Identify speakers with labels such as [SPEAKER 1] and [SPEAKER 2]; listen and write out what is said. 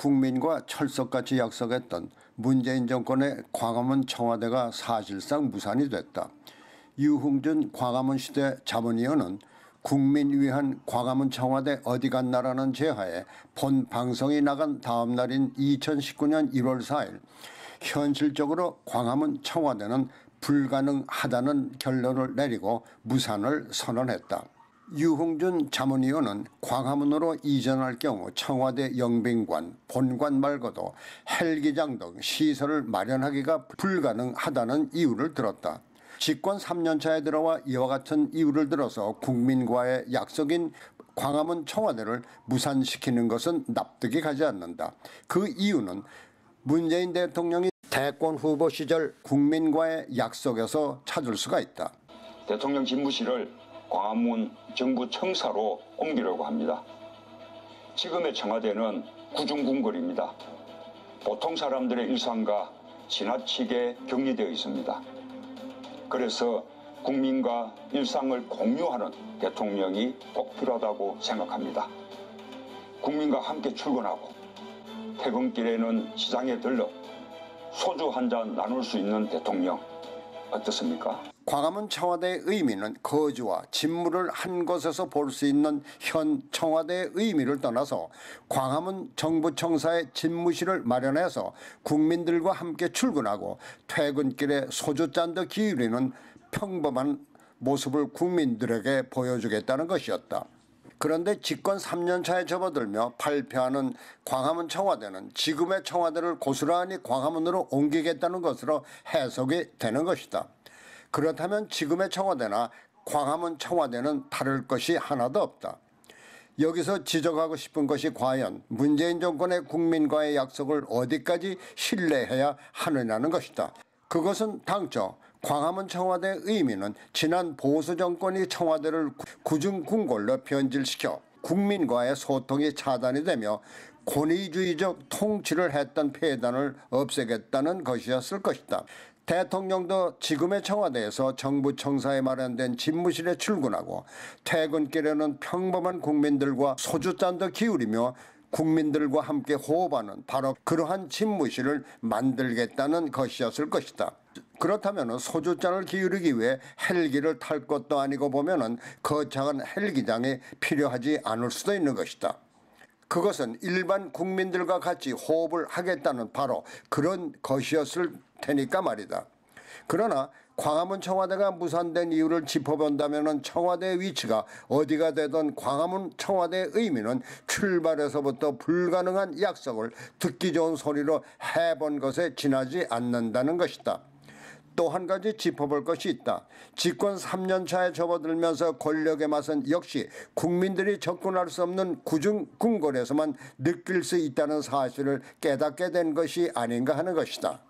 [SPEAKER 1] 국민과 철석같이 약속했던 문재인 정권의 광화문 청와대가 사실상 무산이 됐다. 유흥준 광화문시대 자문위원은 국민 위한 광화문 청와대 어디 갔나라는 제하에 본 방송이 나간 다음 날인 2019년 1월 4일 현실적으로 광화문 청와대는 불가능하다는 결론을 내리고 무산을 선언했다. 유흥준 자문위원은 광화문으로 이전할 경우 청와대 영빈관, 본관 말고도 헬기장 등 시설을 마련하기가 불가능하다는 이유를 들었다. 집권 3년차에 들어와 이와 같은 이유를 들어서 국민과의 약속인 광화문 청와대를 무산시키는 것은 납득이 가지 않는다. 그 이유는 문재인 대통령이 대권 후보 시절 국민과의 약속에서 찾을 수가 있다.
[SPEAKER 2] 대통령 집무실을 광화문 정부 청사로 옮기려고 합니다. 지금의 청와대는 구중궁궐입니다. 보통 사람들의 일상과 지나치게 격리되어 있습니다. 그래서 국민과 일상을 공유하는 대통령이 꼭 필요하다고 생각합니다. 국민과 함께 출근하고 퇴근길에는 시장에 들러 소주 한 잔 나눌 수 있는 대통령 어떻습니까?
[SPEAKER 1] 광화문 청와대의 의미는 거주와 집무를 한 곳에서 볼 수 있는 현 청와대의 의미를 떠나서 광화문 정부청사의 집무실을 마련해서 국민들과 함께 출근하고 퇴근길에 소주잔도 기울이는 평범한 모습을 국민들에게 보여주겠다는 것이었다. 그런데 집권 3년차에 접어들며 발표하는 광화문 청와대는 지금의 청와대를 고스란히 광화문으로 옮기겠다는 것으로 해석이 되는 것이다. 그렇다면 지금의 청와대나 광화문 청와대는 다를 것이 하나도 없다. 여기서 지적하고 싶은 것이 과연 문재인 정권의 국민과의 약속을 어디까지 신뢰해야 하느냐는 것이다. 그것은 당초 광화문 청와대의 의미는 지난 보수 정권이 청와대를 구중궁궐로 변질시켜 국민과의 소통이 차단이 되며 권위주의적 통치를 했던 폐단을 없애겠다는 것이었을 것이다. 대통령도 지금의 청와대에서 정부 청사에 마련된 집무실에 출근하고 퇴근길에는 평범한 국민들과 소주잔도 기울이며 국민들과 함께 호흡하는 바로 그러한 집무실을 만들겠다는 것이었을 것이다. 그렇다면 소주잔을 기울이기 위해 헬기를 탈 것도 아니고 보면 거창한 헬기장이 필요하지 않을 수도 있는 것이다. 그것은 일반 국민들과 같이 호흡을 하겠다는 바로 그런 것이었을 테니까 말이다. 그러나 광화문 청와대가 무산된 이유를 짚어본다면 청와대의 위치가 어디가 되던 광화문 청와대의 의미는 출발에서부터 불가능한 약속을 듣기 좋은 소리로 해본 것에 지나지 않는다는 것이다. 또 한 가지 짚어볼 것이 있다. 집권 3년차에 접어들면서 권력의 맛은 역시 국민들이 접근할 수 없는 구중궁궐에서만 느낄 수 있다는 사실을 깨닫게 된 것이 아닌가 하는 것이다.